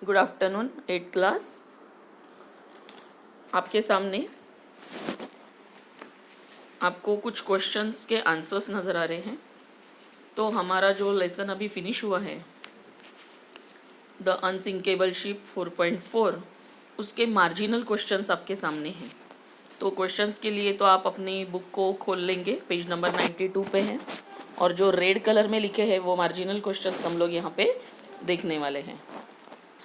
Good afternoon 8th class. आपके सामने आपको कुछ क्वेश्चंस के आंसर्स नज़र आ रहे हैं। तो हमारा जो लेसन अभी फिनिश हुआ है द अनसिंकेबल शिप 4.4, उसके मार्जिनल क्वेश्चंस आपके सामने हैं। तो क्वेश्चंस के लिए तो आप अपनी बुक को खोल लेंगे, पेज नंबर 92 पे है और जो रेड कलर में लिखे हैं वो मार्जिनल क्वेश्चंस हम लोग यहाँ पे देखने वाले हैं।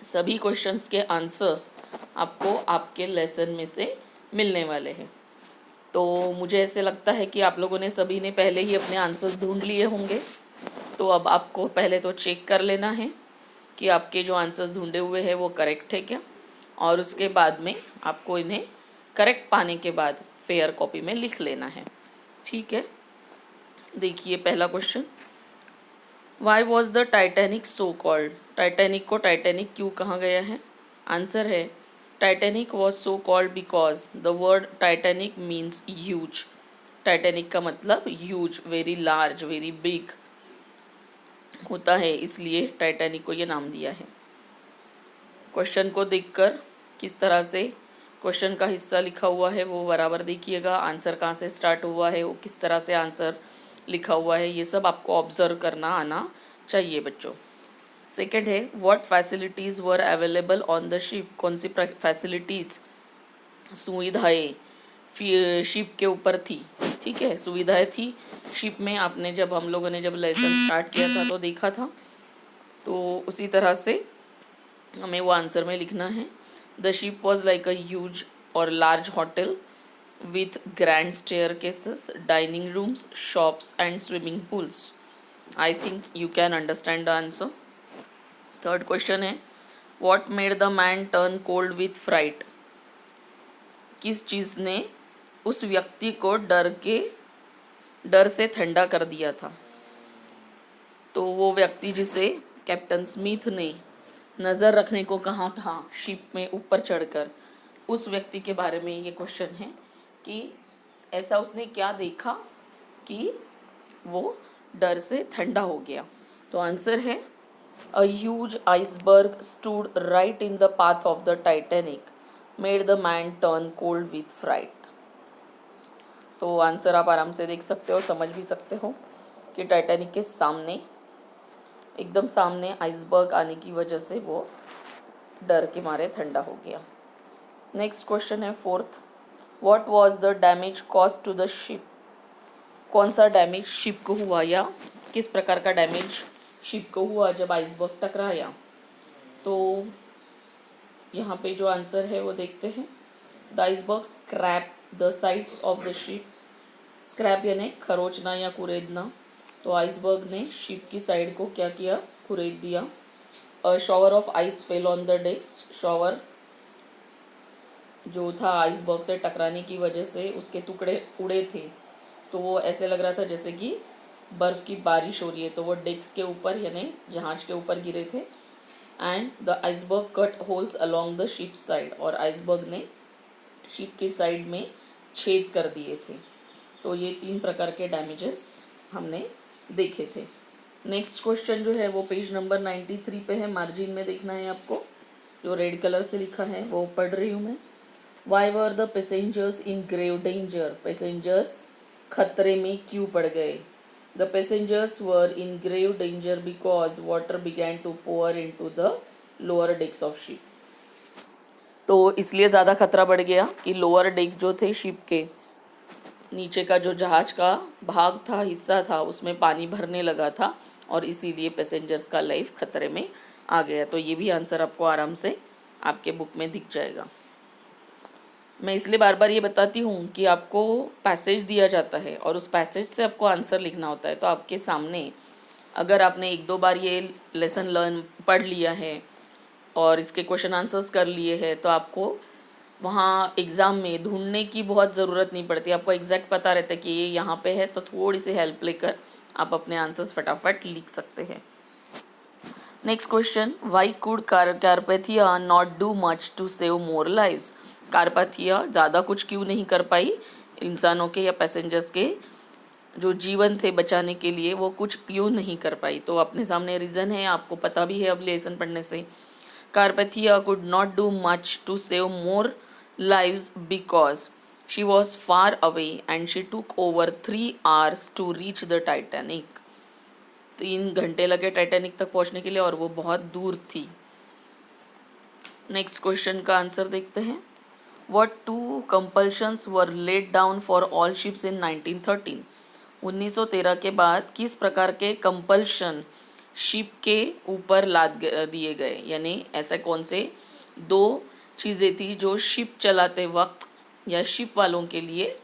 सभी क्वेश्चंस के आंसर्स आपको आपके लेसन में से मिलने वाले हैं। तो मुझे ऐसे लगता है कि आप लोगों ने सभी ने पहले ही अपने आंसर्स ढूंढ लिए होंगे। तो अब आपको पहले तो चेक कर लेना है कि आपके जो आंसर्स ढूंढे हुए हैं वो करेक्ट है क्या, और उसके बाद में आपको इन्हें करेक्ट पाने के बाद फेयर कॉपी में लिख लेना है। ठीक है, देखिए पहला question, why was the Titanic so called? Titanic को टाइटैनिक क्यों कहा गया है? आंसर है Titanic was so called because the word Titanic means huge. Titanic का मतलब huge, very large, very big होता है, इसलिए टाइटैनिक को ये नाम दिया है। क्वेश्चन को देखकर किस तरह से क्वेश्चन का हिस्सा लिखा हुआ है वो बराबर देखिएगा। आंसर कहाँ से स्टार्ट हुआ है, वो किस तरह से आंसर लिखा हुआ है, ये सब आपको ऑब्जर्व करना आना चाहिए बच्चों। सेकेंड है, what facilities were available on the ship? कौन सी फैसिलिटीज़, सुविधाएं शिप के ऊपर थी? ठीक है, सुविधाएं थी शिप में। आपने जब हम लोगों ने जब लेसन स्टार्ट किया था तो देखा था, तो उसी तरह से हमें वो आंसर में लिखना है। The ship was like a huge और large hotel with grand staircases, dining rooms, shops and swimming pools. I think you can understand the answer. Third question है, what made the man turn cold with fright? किस चीज़ ने उस व्यक्ति को डर से ठंडा कर दिया था? तो वो व्यक्ति जिसे कैप्टन स्मिथ ने नज़र रखने को कहा था शिप में ऊपर चढ़कर, उस व्यक्ति के बारे में ये क्वेश्चन है कि ऐसा उसने क्या देखा कि वो डर से ठंडा हो गया। तो आंसर है a huge iceberg stood right in the path of the Titanic made the man turn cold with fright. तो आंसर आप आराम से देख सकते हो, समझ भी सकते हो कि टाइटैनिक के सामने, एकदम सामने आइसबर्ग आने की वजह से वो डर के मारे ठंडा हो गया। नेक्स्ट क्वेश्चन है fourth, what was the damage cause to the ship? कौन सा डैमेज शिप को हुआ, या किस प्रकार का डैमेज शिप को हुआ जब आइसबर्ग टकराया? तो यहाँ पे जो आंसर है वो देखते हैं। The iceberg scrap the sides of the ship. Scrap यानी खरोचना या कुरेदना। तो आइसबर्ग ने शिप की साइड को क्या किया, कुरेद दिया। A shower of ice fell on the decks. Shower जो था आइसबर्ग से टकराने की वजह से उसके टुकड़े उड़े थे, तो वो ऐसे लग रहा था जैसे कि बर्फ़ की बारिश हो रही है। तो वो डेक्स के ऊपर यानी जहाज के ऊपर गिरे थे। And the iceberg cut holes along the ship side, और आइसबर्ग ने शिप की साइड में छेद कर दिए थे। तो ये 3 प्रकार के डैमेजेस हमने देखे थे। नेक्स्ट क्वेश्चन जो है वो पेज नंबर 93 पे है, मार्जिन में देखना है आपको, जो रेड कलर से लिखा है वो पढ़ रही हूँ मैं। Why were the passengers in grave danger? Passengers खतरे में क्यों पड़ गए? The passengers were in grave danger because water began to pour into the lower decks of ship. तो इसलिए ज़्यादा खतरा बढ़ गया कि लोअर डेक्स जो थे शिप के, नीचे का जो जहाज का भाग था, हिस्सा था, उसमें पानी भरने लगा था और इसीलिए पैसेंजर्स का लाइफ खतरे में आ गया। तो ये भी आंसर आपको आराम से आपके बुक में दिख जाएगा। मैं इसलिए बार बार ये बताती हूँ कि आपको पैसेज दिया जाता है और उस पैसेज से आपको आंसर लिखना होता है। तो आपके सामने अगर आपने 1-2 बार ये लेसन लर्न पढ़ लिया है और इसके क्वेश्चन आंसर्स कर लिए हैं, तो आपको वहाँ एग्ज़ाम में ढूंढने की बहुत ज़रूरत नहीं पड़ती। आपको एग्जैक्ट पता रहता है कि ये यहाँ पे है, तो थोड़ी सी हेल्प लेकर आप अपने आंसर्स फटाफट लिख सकते हैं। Next question, why could Carpathia not do much to save more lives? Carpathia ज़्यादा कुछ क्यों नहीं कर पाई इंसानों के या पैसेंजर्स के जो जीवन थे बचाने के लिए, वो कुछ क्यों नहीं कर पाई? तो अपने सामने रीज़न है, आपको पता भी है अब लेसन पढ़ने से। Carpathia could not do much to save more lives because she was far away and she took over 3 hours to reach the Titanic. 3 घंटे लगे टाइटैनिक तक पहुंचने के लिए और वो बहुत दूर थी. नेक्स्ट क्वेश्चन का आंसर देखते हैं. What two compulsions were laid down for all ships in 1913? 1913 के बाद किस प्रकार के कंपल्शन शिप के ऊपर लाद दिए गए, यानी ऐसे कौन से 2 चीज़ें थी जो शिप चलाते वक्त या शिप वालों के लिए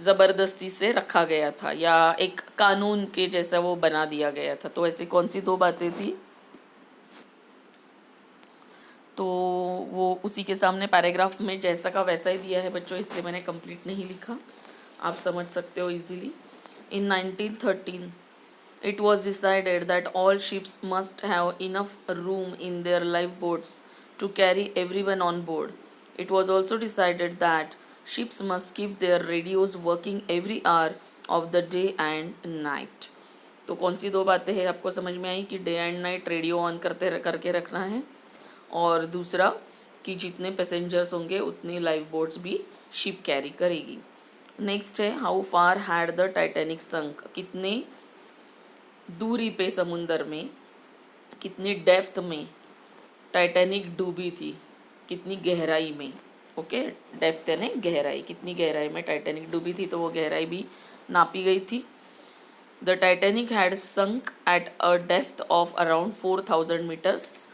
ज़बरदस्ती से रखा गया था या एक कानून के जैसा वो बना दिया गया था. तो ऐसी कौन सी 2 बातें थी? तो वो उसी के सामने पैराग्राफ में जैसा का वैसा ही दिया है बच्चों, इसलिए मैंने कंप्लीट नहीं लिखा, आप समझ सकते हो easily. In 1913 it was decided that all ships must have enough room in their lifeboats to carry everyone on board. It was also decided that ships must keep their radios working every hour of the day and night. तो कौन सी 2 बातें हैं आपको समझ में आई कि day and night radio on करके रखना है, और दूसरा कि जितने पैसेंजर्स होंगे उतनी लाइफ बोट्स भी शिप कैरी करेगी. नेक्स्ट है how far had the Titanic sunk, कितने दूरी पे समुंदर में, कितनी डेप्थ में टाइटैनिक डूबी थी, कितनी गहराई में. ओके, डेप्थ यानी गहराई, कितनी गहराई में टाइटैनिक डूबी थी, तो वो गहराई भी नापी गई थी. The Titanic had sunk at a depth of around 4000 metres,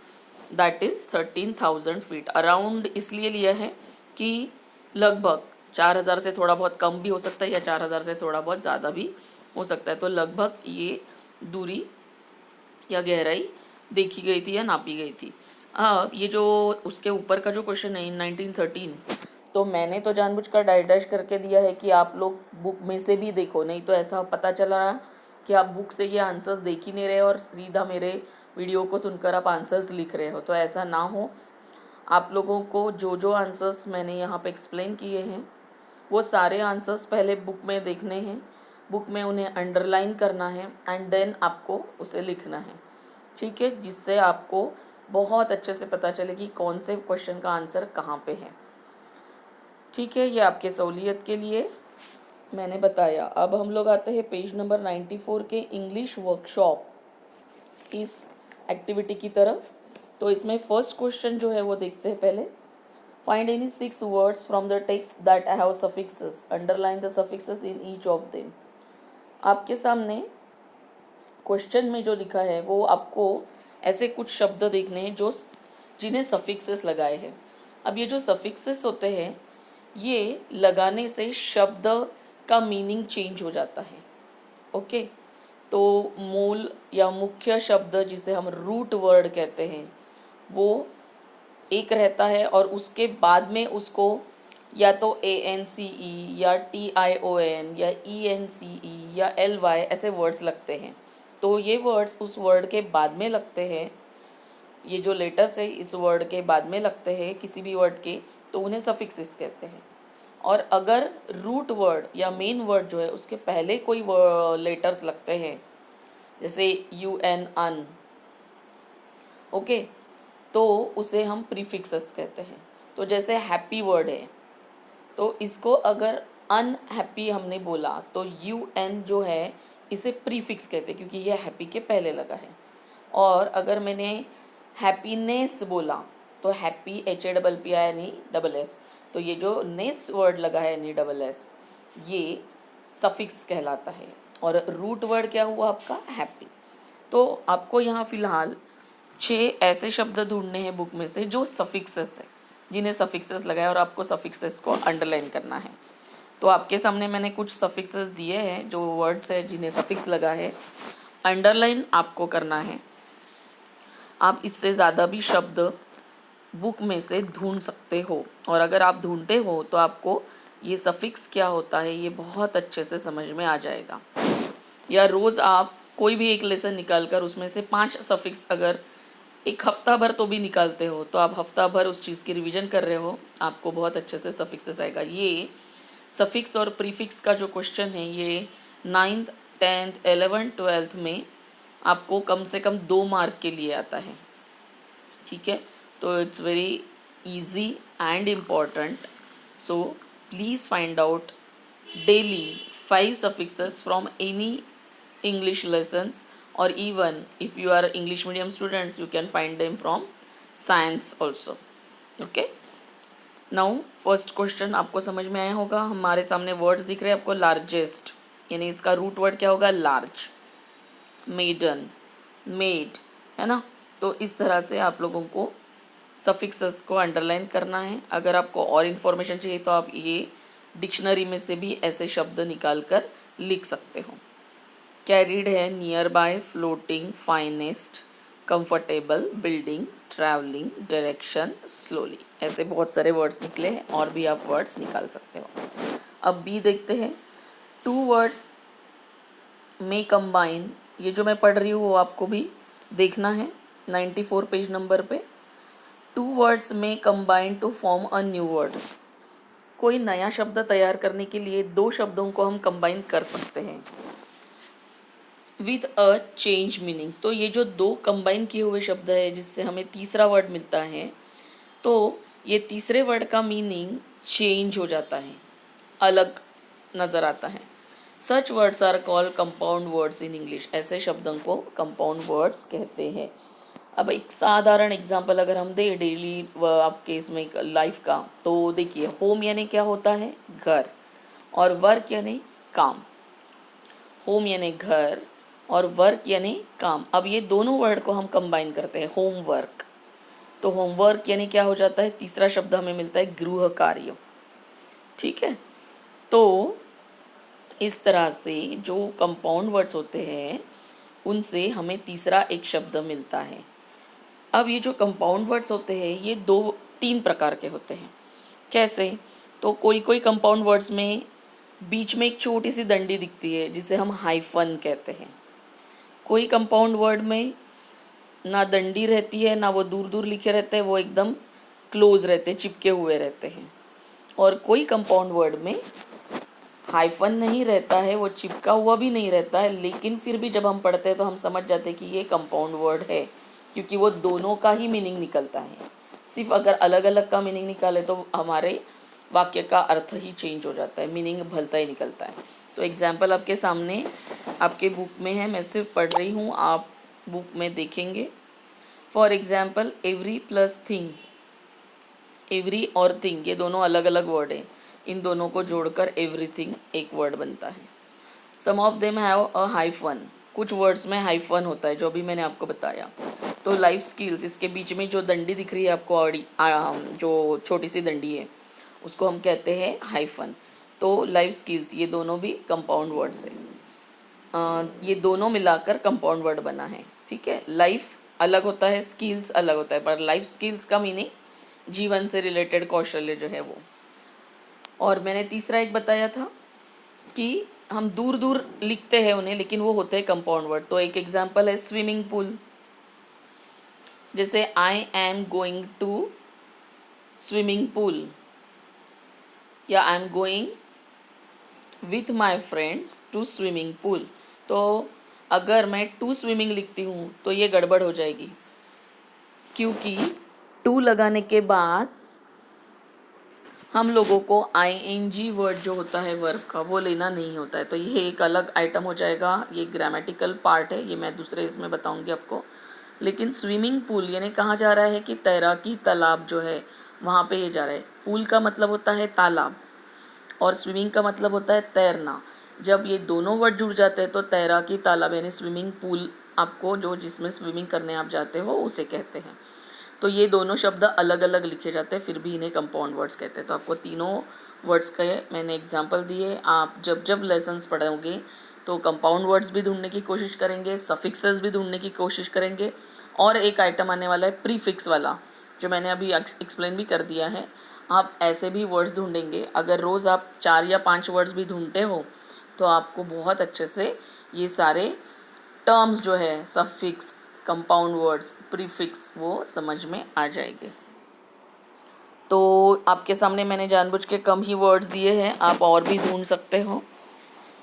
that is 13,000 feet. Around इसलिए लिया है कि लगभग 4000 से थोड़ा बहुत कम भी हो सकता है या 4000 से थोड़ा बहुत ज़्यादा भी हो सकता है. तो लगभग ये दूरी या गहराई देखी गई थी या नापी गई थी. ये जो उसके ऊपर का जो क्वेश्चन है इन 1913, तो मैंने तो जानबूझकर डाइडैश करके दिया है कि आप लोग बुक में से भी देखो, नहीं तो ऐसा पता चला कि आप बुक से ये आंसर्स देख ही नहीं रहे और सीधा मेरे वीडियो को सुनकर आप आंसर्स लिख रहे हो. तो ऐसा ना हो. आप लोगों को जो जो आंसर्स मैंने यहाँ पे एक्सप्लेन किए हैं वो सारे आंसर्स पहले बुक में देखने हैं, बुक में उन्हें अंडरलाइन करना है एंड देन आपको उसे लिखना है. ठीक है, जिससे आपको बहुत अच्छे से पता चले कि कौन से क्वेश्चन का आंसर कहाँ पे है. ठीक है, ये आपके सहूलियत के लिए मैंने बताया. अब हम लोग आते हैं पेज नंबर 94 के इंग्लिश वर्कशॉप इस एक्टिविटी की तरफ. तो इसमें फर्स्ट क्वेश्चन जो है वो देखते हैं पहले. Find any 6 words from the text that have suffixes, underline the suffixes in each of them. आपके सामने क्वेश्चन में जो लिखा है वो आपको ऐसे कुछ शब्द देखने हैं जो जिन्हें सफिक्सेस लगाए हैं. अब ये जो सफिक्सेस होते हैं ये लगाने से शब्द का मीनिंग चेंज हो जाता है. ओके, तो मूल या मुख्य शब्द जिसे हम रूट वर्ड कहते हैं वो एक रहता है और उसके बाद में उसको या तो ANCE या TION या ENCE या LY ऐसे वर्ड्स लगते हैं. तो ये वर्ड्स उस वर्ड के बाद में लगते हैं, ये जो लेटर्स है इस वर्ड के बाद में लगते हैं किसी भी वर्ड के, तो उन्हें सफिक्सेस कहते हैं. और अगर रूट वर्ड या मेन वर्ड जो है उसके पहले कोई लेटर्स लगते हैं जैसे UN अन, ओके, तो उसे हम प्रीफिक्सेस कहते हैं. तो जैसे हैप्पी वर्ड है तो इसको अगर अनहैप्पी हमने बोला तो UN जो है इसे प्रीफिक्स कहते हैं क्योंकि ये हैप्पी के पहले लगा है. और अगर मैंने हैप्पीनेस बोला तो हैप्पी HAPPY तो ये जो नेस वर्ड लगा है NESS ये सफिक्स कहलाता है. और रूट वर्ड क्या हुआ आपका हैप्पी. तो आपको यहाँ फ़िलहाल 6 ऐसे शब्द ढूंढने हैं बुक में से जो सफिक्सेस है, जिन्हें सफिक्सेस लगाए और आपको सफिक्सेस को अंडरलाइन करना है. तो आपके सामने मैंने कुछ सफिक्सेस दिए हैं जो वर्ड्स है जिन्हें सफिक्स लगा है, अंडरलाइन आपको करना है. आप इससे ज़्यादा भी शब्द बुक में से ढूंढ सकते हो और अगर आप ढूंढते हो तो आपको ये सफिक्स क्या होता है ये बहुत अच्छे से समझ में आ जाएगा. या रोज़ आप कोई भी एक लेसन निकाल कर उसमें से 5 सफिक्स अगर एक हफ्ता भर तो भी निकालते हो तो आप हफ्ता भर उस चीज़ की रिवीजन कर रहे हो, आपको बहुत अच्छे से सफिक्सेस आएगा. ये सफिक्स और प्रीफिक्स का जो क्वेश्चन है ये 9th 10th 11th 12th में आपको कम से कम 2 मार्क के लिए आता है. ठीक है, तो it's very easy and important. So please find out daily 5 suffixes from any English lessons, or even if you are English medium students you can find them from science also. Okay, now first question आपको समझ में आया होगा. हमारे सामने words दिख रहे हैं आपको. लार्जेस्ट यानी इसका रूट वर्ड क्या होगा? लार्ज. मेडन, मेड, है ना. तो इस तरह से आप लोगों को सफिक्सेस को अंडरलाइन करना है. अगर आपको और इन्फॉर्मेशन चाहिए तो आप ये डिक्शनरी में से भी ऐसे शब्द निकाल कर लिख सकते हो. कैरिड है near by, floating, finest, comfortable, building, travelling, direction, slowly. ऐसे बहुत सारे वर्ड्स निकले हैं और भी आप वर्ड्स निकाल सकते हो. अब बी देखते हैं. टू वर्ड्स में कंबाइन. ये जो मैं पढ़ रही हूँ वो आपको भी देखना है 94 पेज नंबर पे. टू वर्ड्स में combine to form a new word. कोई नया शब्द तैयार करने के लिए दो शब्दों को हम कंबाइन कर सकते हैं विथ अ चेंज मीनिंग. तो ये जो दो कंबाइन किए हुए शब्द है जिससे हमें तीसरा वर्ड मिलता है, तो ये तीसरे वर्ड का मीनिंग चेंज हो जाता है, अलग नज़र आता है. Such words are called compound words in English. ऐसे शब्दों को कंपाउंड वर्ड्स कहते हैं. अब एक साधारण एग्जांपल अगर हम दें डेली आपके इसमें लाइफ का, तो देखिए होम यानी क्या होता है? घर. और वर्क यानी काम. होम यानी घर और वर्क यानी काम. अब ये दोनों वर्ड को हम कंबाइन करते हैं, होम वर्क. तो होमवर्क यानी क्या हो जाता है? तीसरा शब्द हमें मिलता है गृह कार्य. ठीक है, तो इस तरह से जो कंपाउंड वर्ड्स होते हैं उनसे हमें तीसरा एक शब्द मिलता है. अब ये जो कंपाउंड वर्ड्स होते हैं ये दो तीन प्रकार के होते हैं. कैसे? तो कोई कोई कंपाउंड वर्ड्स में बीच में एक छोटी सी डंडी दिखती है जिसे हम हाइफन कहते हैं. कोई कंपाउंड वर्ड में ना डंडी रहती है, ना वो दूर दूर लिखे रहते हैं, वो एकदम क्लोज रहते, चिपके हुए रहते हैं. और कोई कंपाउंड वर्ड में हाइफन नहीं रहता है, वो चिपका हुआ भी नहीं रहता है, लेकिन फिर भी जब हम पढ़ते हैं तो हम समझ जाते हैं कि ये कंपाउंड वर्ड है, क्योंकि वो दोनों का ही मीनिंग निकलता है. सिर्फ अगर अलग अलग का मीनिंग निकाले तो हमारे वाक्य का अर्थ ही चेंज हो जाता है, मीनिंग भलता ही निकलता है. तो एग्जाम्पल आपके सामने आपके बुक में है, मैं सिर्फ पढ़ रही हूँ, आप बुक में देखेंगे. For example every plus thing. Every और थिंग ये दोनों अलग अलग वर्ड हैं, इन दोनों को जोड़कर एवरीथिंग एक वर्ड बनता है. Some of them have a hyphen. कुछ वर्ड्स में हाइफन होता है जो अभी मैंने आपको बताया. तो लाइफ स्किल्स, इसके बीच में जो डंडी दिख रही है आपको, जो छोटी सी डंडी है उसको हम कहते हैं हाइफन. तो लाइफ स्किल्स ये दोनों भी कंपाउंड वर्ड्स है. ये दोनों मिलाकर कंपाउंड वर्ड बना है. ठीक है, लाइफ अलग होता है, स्किल्स अलग होता है, पर लाइफ स्किल्स का मीनिंग जीवन से रिलेटेड कौशल्य जो है वो. और मैंने तीसरा एक बताया था कि हम दूर दूर लिखते हैं उन्हें, लेकिन वो होते हैं कंपाउंड वर्ड. तो एक एग्जांपल है स्विमिंग पूल. जैसे I am going to swimming pool, या I am going with my friends to swimming pool. तो अगर मैं टू स्विमिंग लिखती हूँ तो ये गड़बड़ हो जाएगी, क्योंकि टू लगाने के बाद हम लोगों को आईएनजी वर्ड जो होता है वर्ब का वो लेना नहीं होता है. तो ये एक अलग आइटम हो जाएगा, ये ग्रामेटिकल पार्ट है, ये मैं दूसरे इसमें बताऊंगी आपको. लेकिन स्विमिंग पूल यानी कहाँ जा रहा है कि तैराकी तालाब जो है वहाँ पे ये जा रहा है. पूल का मतलब होता है तालाब और स्विमिंग का मतलब होता है तैरना. जब ये दोनों वर्ड जुड़ जाते हैं तो तैराकी तालाब यानी स्विमिंग पूल आपको जो जिसमें स्विमिंग करने आप जाते हो उसे कहते हैं. तो ये दोनों शब्द अलग अलग लिखे जाते हैं, फिर भी इन्हें कंपाउंड वर्ड्स कहते हैं. तो आपको तीनों वर्ड्स के मैंने एग्जांपल दिए. आप जब जब लेसन्स पढ़ोगे तो कंपाउंड वर्ड्स भी ढूंढने की कोशिश करेंगे, सफिक्सेस भी ढूंढने की कोशिश करेंगे, और एक आइटम आने वाला है प्रीफिक्स वाला जो मैंने अभी एक्सप्लेन भी कर दिया है. आप ऐसे भी वर्ड्स ढूंढेंगे. अगर रोज़ आप 4 या 5 वर्ड्स भी ढूंढते हो तो आपको बहुत अच्छे से ये सारे टर्म्स जो है सफिक्स, कंपाउंड वर्ड्स, प्रीफिक्स वो समझ में आ जाएंगे. तो आपके सामने मैंने जानबूझ के कम ही वर्ड्स दिए हैं, आप और भी ढूंढ सकते हो.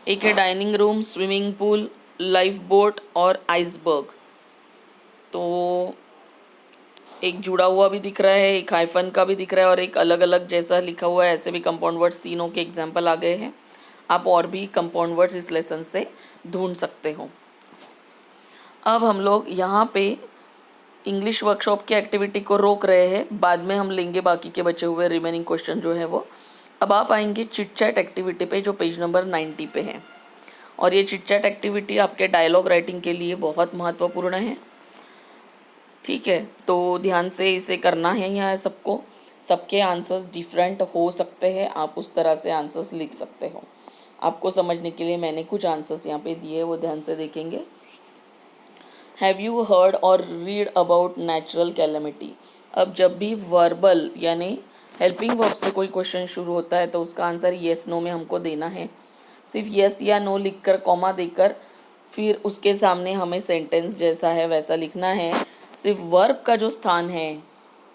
एक है dining room, swimming pool, life boat और आइसबर्ग. तो एक जुड़ा हुआ भी दिख रहा है, एक हाइफन का भी दिख रहा है और एक अलग अलग जैसा लिखा हुआ है, ऐसे भी कंपाउंड वर्ड्स तीनों के एग्जाम्पल आ गए हैं। आप और भी कंपाउंड वर्ड्स इस लेसन से ढूंढ सकते हो। अब हम लोग यहाँ पे इंग्लिश वर्कशॉप की एक्टिविटी को रोक रहे हैं, बाद में हम लेंगे बाकी के बचे हुए रिमेनिंग क्वेश्चन जो है वो। अब आप आएंगे चिट चैट एक्टिविटी पे जो पेज नंबर 90 पे है, और ये चिट चैट एक्टिविटी आपके डायलॉग राइटिंग के लिए बहुत महत्वपूर्ण है। ठीक है, तो ध्यान से इसे करना है। यहाँ सबको, सबके आंसर्स डिफरेंट हो सकते हैं, आप उस तरह से आंसर्स लिख सकते हो। आपको समझने के लिए मैंने कुछ आंसर्स यहाँ पे दिए, वो ध्यान से देखेंगे। हैव यू हर्ड और रीड अबाउट नेचुरल कैलेमिटी। अब जब भी वर्बल यानी हेल्पिंग वर्ब से कोई क्वेश्चन शुरू होता है तो उसका आंसर येस नो में हमको देना है। सिर्फ येस या नो लिखकर कॉमा देकर फिर उसके सामने हमें सेंटेंस जैसा है वैसा लिखना है। सिर्फ वर्ब का जो स्थान है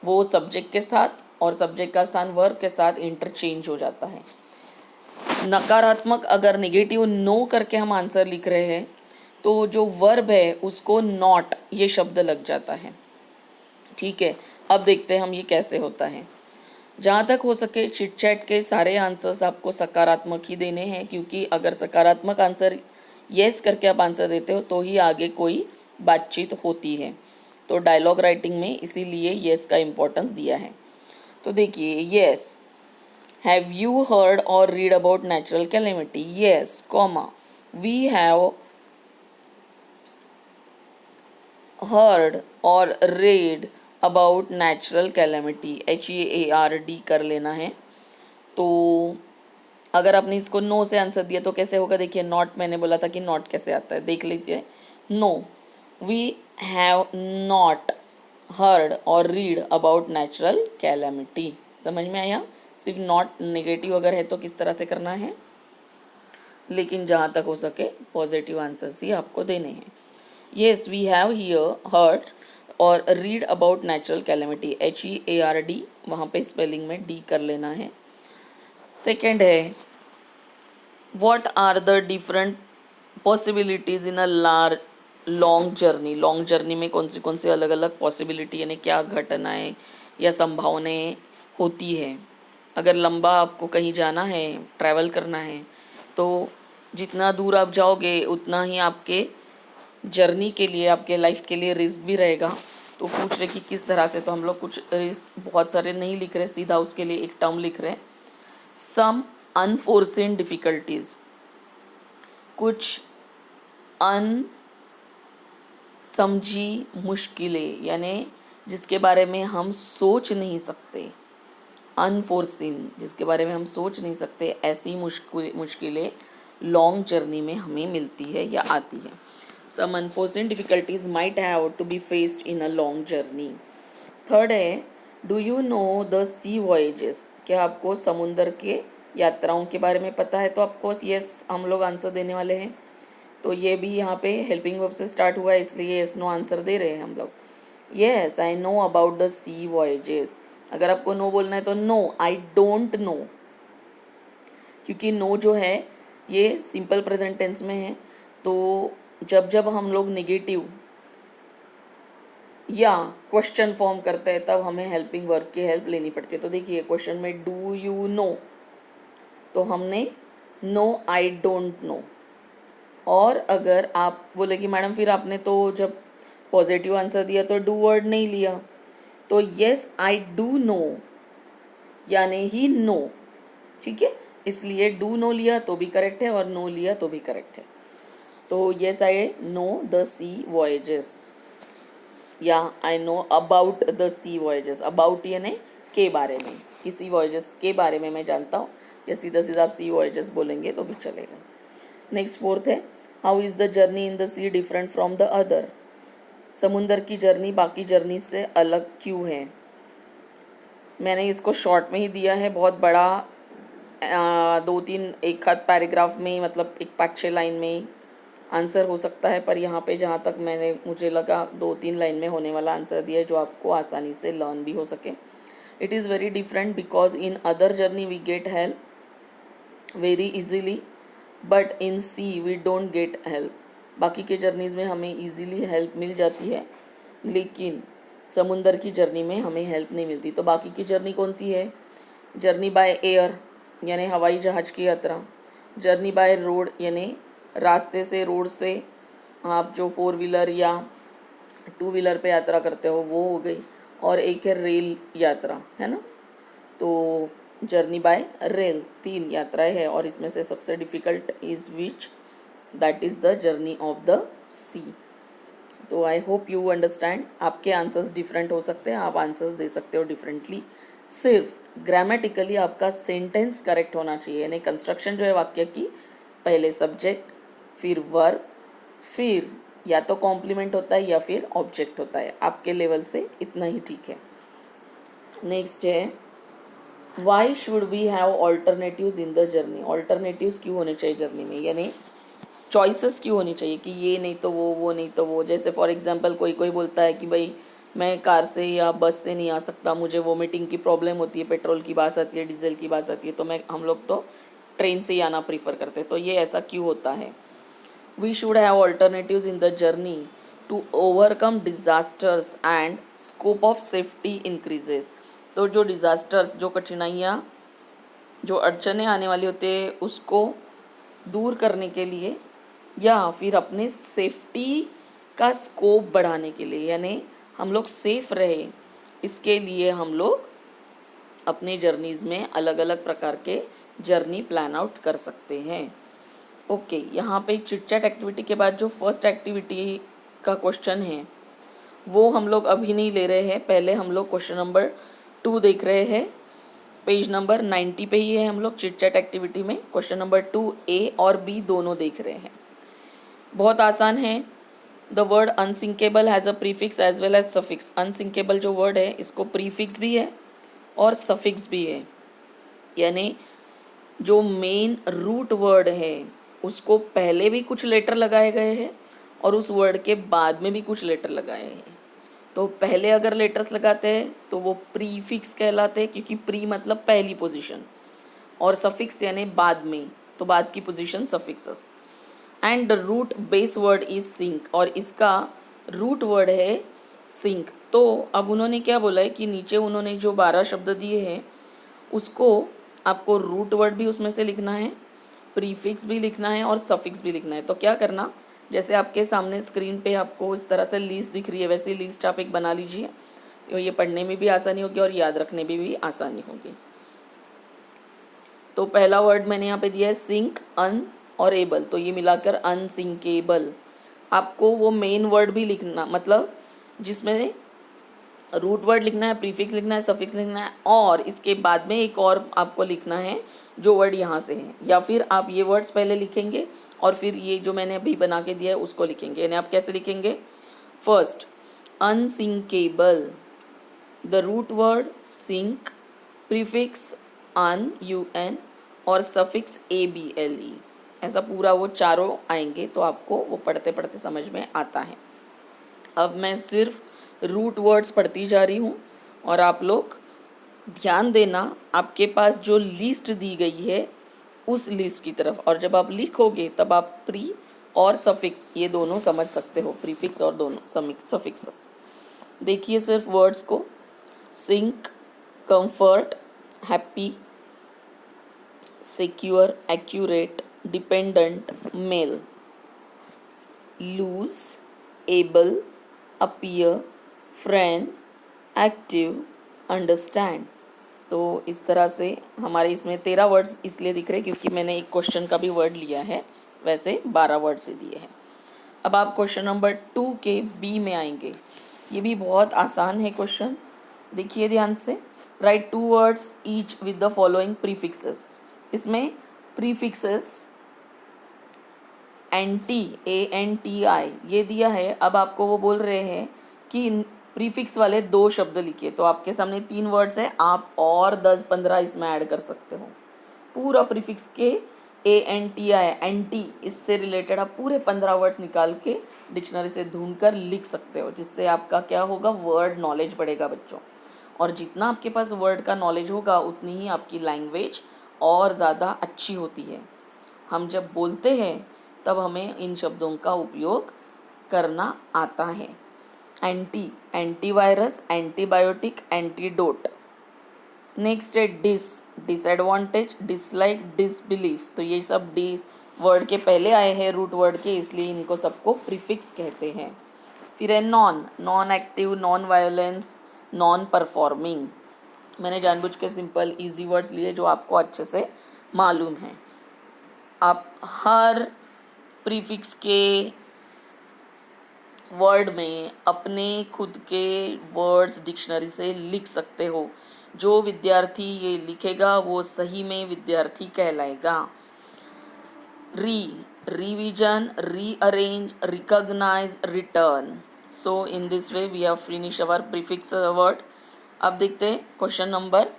वो सब्जेक्ट के साथ और सब्जेक्ट का स्थान वर्ब के साथ इंटरचेंज हो जाता है। नकारात्मक अगर नेगेटिव नो करके हम आंसर लिख रहे हैं तो जो वर्ब है उसको नॉट ये शब्द लग जाता है। ठीक है, अब देखते हैं हम ये कैसे होता है। जहाँ तक हो सके चिट चैट के सारे आंसर्स आपको सकारात्मक ही देने हैं, क्योंकि अगर सकारात्मक आंसर येस करके आप आंसर देते हो तो ही आगे कोई बातचीत होती है। तो डायलॉग राइटिंग में इसीलिए येस का इम्पोर्टेंस दिया है। तो देखिए, येस, हैव यू हर्ड और read about natural calamity, yes comma, we have heard or read about natural calamity, HEARD कर लेना है। तो अगर आपने इसको नो से आंसर दिया तो कैसे होगा, देखिए नॉट, मैंने बोला था कि नॉट कैसे आता है, देख लीजिए। No, we have not heard और रीड अबाउट नेचुरल कैलेमिटी। समझ में आया? सिर्फ नॉट नेगेटिव अगर है तो किस तरह से करना है, लेकिन जहाँ तक हो सके पॉजिटिव आंसर्स ही आपको देने हैं। Yes, we have here heard और read about natural calamity, HEARD, वहाँ पे स्पेलिंग में D कर लेना है। सेकेंड है, what are the different possibilities in a long journey. Long journey में कौन सी अलग अलग पॉसिबिलिटी यानी क्या घटनाएं या संभावनाएं होती है। अगर लंबा आपको कहीं जाना है, ट्रैवल करना है, तो जितना दूर आप जाओगे उतना ही आपके जर्नी के लिए, आपके लाइफ के लिए रिस्क भी रहेगा। तो पूछ रहे कि किस तरह से, तो हम लोग कुछ रिस्क बहुत सारे नहीं लिख रहे, सीधा उसके लिए एक टर्म लिख रहे हैं, सम अनफोर्सिन डिफ़िकल्टीज़, कुछ समझी मुश्किलें, यानी जिसके बारे में हम सोच नहीं सकते, अनफोर्सिन जिसके बारे में हम सोच नहीं सकते, ऐसी मुश्किलें लॉन्ग जर्नी में हमें मिलती है या आती है। Some unforeseen difficulties might have to be faced in a long journey. Third है, do you know the sea voyages? क्या आपको समुंदर के यात्राओं के बारे में पता है? तो ऑफकोर्स येस हम लोग आंसर देने वाले हैं। तो ये भी यहाँ पे हेल्पिंग वर्ब से स्टार्ट हुआ है, इसलिए येस नो आंसर दे रहे हैं हम लोग। Yes, I know about the sea voyages. अगर आपको नो बोलना है तो नो, आई डोंट नो, क्योंकि नो जो है ये सिंपल प्रेजेंट टेंस में है। तो जब हम लोग नेगेटिव या क्वेश्चन फॉर्म करते हैं तब हमें हेल्पिंग वर्ब की हेल्प लेनी पड़ती है। तो देखिए क्वेश्चन में डू यू नो, तो हमने नो आई डोंट नो। और अगर आप बोले कि मैडम फिर आपने तो जब पॉजिटिव आंसर दिया तो डू वर्ड नहीं लिया, तो येस आई डू नो यानी ही नो। ठीक है, इसलिए डू नो लिया तो भी करेक्ट है और नो लिया तो भी करेक्ट है। तो yes I know the sea voyages या I know about the sea voyages. About यानी के बारे में, किसी वॉयजेस के बारे में मैं जानता हूँ, या सीधा सीधा आप सी वॉयजेस बोलेंगे तो भी चलेगा। नेक्स्ट फोर्थ है, how is the journey in the sea different from the other. समुंदर की जर्नी बाकी जर्नी से अलग क्यों है। मैंने इसको शॉर्ट में ही दिया है, बहुत बड़ा 2-3 एक आध पैराग्राफ में, मतलब एक 5-6 लाइन में आंसर हो सकता है, पर यहाँ पे जहाँ तक मुझे लगा 2-3 लाइन में होने वाला आंसर दिया है जो आपको आसानी से लर्न भी हो सके। It is very different because in other journey we get help very easily but in sea we don't get help. बाकी के जर्नीज़ में हमें इजीली हेल्प मिल जाती है, लेकिन समुंदर की जर्नी में हमें हेल्प नहीं मिलती। तो बाकी की जर्नी कौन सी है? जर्नी बाय एयर यानी हवाई जहाज़ की यात्रा, जर्नी बाय रोड यानी रास्ते से, रोड से आप जो 4 व्हीलर या 2 व्हीलर पे यात्रा करते हो वो हो गई, और एक है रेल यात्रा, है ना। तो जर्नी बाय रेल 3 यात्राएं हैं, और इसमें से सबसे difficult is which, that is the journey of the sea. तो आई होप यू अंडरस्टैंड। आपके आंसर्स डिफरेंट हो सकते हैं, आप आंसर्स दे सकते हो डिफरेंटली। सिर्फ ग्रामेटिकली आपका सेंटेंस करेक्ट होना चाहिए, यानी कंस्ट्रक्शन जो है वाक्य की, पहले सब्जेक्ट, फिर वर्ब, फिर या तो कॉम्प्लीमेंट होता है या फिर ऑब्जेक्ट होता है। आपके लेवल से इतना ही ठीक है। नेक्स्ट है, why should we have alternatives in the journey. Alternatives क्यों होने चाहिए जर्नी में, यानी चॉइसेस क्यों होनी चाहिए कि ये नहीं तो वो नहीं तो वो। जैसे फॉर एग्जांपल कोई कोई बोलता है कि भाई मैं कार से या बस से नहीं आ सकता, मुझे वोमिटिंग की प्रॉब्लम होती है, पेट्रोल की बात आती है, डीजल की बात आती है, तो हम लोग तो ट्रेन से ही आना प्रीफर करते हैं। तो ये ऐसा क्यों होता है? We should have alternatives in the journey to overcome disasters and scope of safety increases. तो जो डिज़ास्टर्स, जो कठिनाइयाँ, जो अड़चने आने वाली होती है, उसको दूर करने के लिए या फिर अपने सेफ्टी का स्कोप बढ़ाने के लिए, यानी हम लोग सेफ रहे, इसके लिए हम लोग अपने जर्नीज़ में अलग अलग प्रकार के जर्नी प्लान आउट कर सकते हैं। ओके, यहाँ पे चिट चैट एक्टिविटी के बाद जो फर्स्ट एक्टिविटी का क्वेश्चन है वो हम लोग अभी नहीं ले रहे हैं। पहले हम लोग क्वेश्चन नंबर 2 देख रहे हैं, पेज नंबर 90 पे ही है। हम लोग चिट चैट एक्टिविटी में क्वेश्चन नंबर 2 ए और बी दोनों देख रहे हैं। बहुत आसान है। The word unsinkable has a prefix as well as suffix. Unsinkable जो वर्ड है इसको प्रीफिक्स भी है और सफिक्स भी है, यानी जो मेन रूट वर्ड है उसको पहले भी कुछ लेटर लगाए गए हैं और उस वर्ड के बाद में भी कुछ लेटर लगाए हैं। तो पहले अगर लेटर्स लगाते हैं तो वो प्रीफिक्स कहलाते हैं, क्योंकि प्री मतलब पहली पोजीशन, और सफिक्स यानी बाद में, तो बाद की position suffixes. And the root base word is sink, और इसका रूट वर्ड है सिंक। तो अब उन्होंने क्या बोला है कि नीचे उन्होंने जो 12 शब्द दिए हैं उसको आपको रूट वर्ड भी उसमें से लिखना है, प्रीफिक्स भी लिखना है और सफिक्स भी लिखना है। तो क्या करना, जैसे आपके सामने स्क्रीन पे आपको इस तरह से लिस्ट दिख रही है, वैसे लिस्ट आप एक बना लीजिए। तो ये पढ़ने में भी आसानी होगी और याद रखने में भी आसानी होगी। तो पहला वर्ड मैंने यहाँ पे दिया है सिंक, अन और एबल, तो ये मिलाकर अनसिंकेबल। आपको वो मेन वर्ड भी लिखना, मतलब जिसमें रूट वर्ड लिखना है, प्रीफिक्स लिखना है, सफिक्स लिखना है, और इसके बाद में एक और आपको लिखना है जो वर्ड यहाँ से है, या फिर आप ये वर्ड्स पहले लिखेंगे और फिर ये जो मैंने अभी बना के दिया है उसको लिखेंगे। यानी आप कैसे लिखेंगे? First unsinkable, the root word sink, prefix un UN और सफिक्स ABLE, ऐसा पूरा वो चारों आएंगे तो आपको वो पढ़ते पढ़ते समझ में आता है। अब मैं सिर्फ रूट वर्ड्स पढ़ती जा रही हूँ और आप लोग ध्यान देना, आपके पास जो लिस्ट दी गई है उस लिस्ट की तरफ, और जब आप लिखोगे तब आप प्री और सफिक्स ये दोनों समझ सकते हो, प्रीफिक्स और दोनों सफिक्सेस। देखिए सिर्फ वर्ड्स को, sink, comfort, happy, secure, accurate, dependent, male, loose, able, appear, friend, active, understand. तो इस तरह से हमारे इसमें 13 वर्ड्स इसलिए दिख रहे हैं क्योंकि मैंने एक क्वेश्चन का भी वर्ड लिया है, वैसे 12 वर्ड से दिए हैं। अब आप क्वेश्चन नंबर 2 के बी में आएंगे। ये भी बहुत आसान है क्वेश्चन, देखिए ध्यान से। Right 2 words each with the following prefixes. इसमें प्रीफिक्सेस ANTI ये दिया है। अब आपको वो बोल रहे हैं कि प्रीफिक्स वाले 2 शब्द लिखिए। तो आपके सामने 3 वर्ड्स हैं, आप और 10-15 इसमें ऐड कर सकते हो। पूरा प्रीफिक्स के ANTI एंटी, इससे रिलेटेड आप पूरे 15 वर्ड्स निकाल के डिक्शनरी से ढूंढ कर लिख सकते हो, जिससे आपका क्या होगा, वर्ड नॉलेज बढ़ेगा बच्चों। और जितना आपके पास वर्ड का नॉलेज होगा उतनी ही आपकी लैंग्वेज और ज़्यादा अच्छी होती है। हम जब बोलते हैं तब हमें इन शब्दों का उपयोग करना आता है। Anti, antivirus, antibiotic, antidote. Next है डिस, डिसएडवांटेज, डिसलाइक, डिसबिलीफ। तो ये सब डी वर्ड के पहले आए हैं रूट वर्ड के, इसलिए इनको सबको प्रीफिक्स कहते हैं। फिर है non, non active, non violence, non performing. मैंने जानबूझ के सिंपल इजी वर्ड्स लिए जो आपको अच्छे से मालूम हैं। आप हर प्रीफिक्स के वर्ड में अपने खुद के वर्ड्स डिक्शनरी से लिख सकते हो। जो विद्यार्थी ये लिखेगा वो सही में विद्यार्थी कहलाएगा। Revision, rearrange, recognise, return. So in this way we have finish our prefix word. अब देखते हैं क्वेश्चन नंबर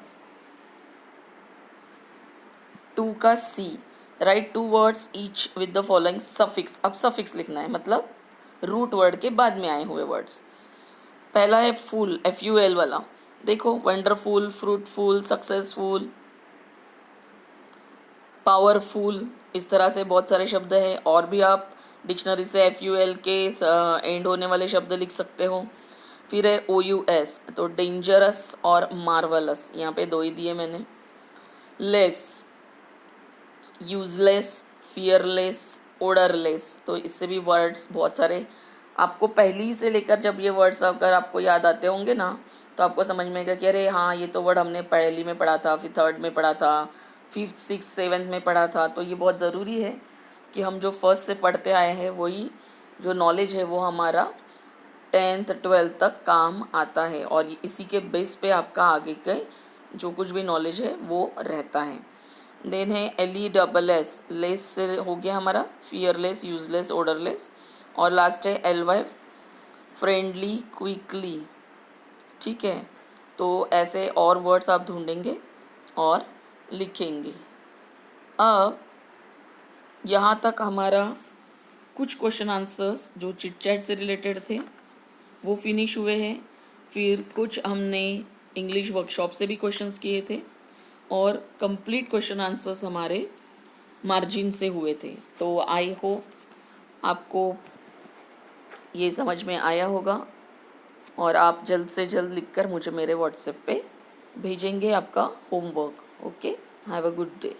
2 का C. Write 2 words each with the following suffix. अब सफिक्स लिखना है, मतलब रूट वर्ड के बाद में आए हुए वर्ड्स। पहला है फुल, FUL वाला। देखो, वंडरफुल, फ्रूटफुल, सक्सेसफुल, पावरफुल, इस तरह से बहुत सारे शब्द हैं। और भी आप डिक्शनरी से FUL के एंड होने वाले शब्द लिख सकते हो। फिर है OUS, तो डेंजरस और मार्वलस, यहाँ पे 2 ही दिए मैंने। लेस, यूजलेस, फियरलेस, ओडरलेस, तो इससे भी वर्ड्स बहुत सारे आपको पहली से लेकर जब ये वर्ड्स अगर आपको याद आते होंगे ना, तो आपको समझ में आएगा कि अरे हाँ, ये तो वर्ड हमने पहली में पढ़ा था, फिर थर्ड में पढ़ा था, फिफ्थ, सिक्स, सेवन्थ में पढ़ा था। तो ये बहुत ज़रूरी है कि हम जो फर्स्ट से पढ़ते आए हैं वही जो नॉलेज है वो हमारा 10th 12th तक काम आता है, और इसी के बेस पे आपका आगे के जो कुछ भी नॉलेज है वो रहता है। देन है LESS, लेस से हो गया हमारा फियरलेस, यूजलेस, ओडरलेस। और लास्ट है LY, फ्रेंडली, क्विकली। ठीक है, तो ऐसे और वर्ड्स आप ढूंढेंगे और लिखेंगे। अब यहाँ तक हमारा कुछ क्वेश्चन आंसर्स जो चिट चैट से रिलेटेड थे वो फिनिश हुए हैं। फिर कुछ हमने इंग्लिश वर्कशॉप से भी क्वेश्चंस किए थे, और कंप्लीट क्वेश्चन आंसर्स हमारे मार्जिन से हुए थे। तो आई होप आपको ये समझ में आया होगा, और आप जल्द से जल्द लिखकर मुझे मेरे व्हाट्सएप पे भेजेंगे आपका homework. Okay, have a good day.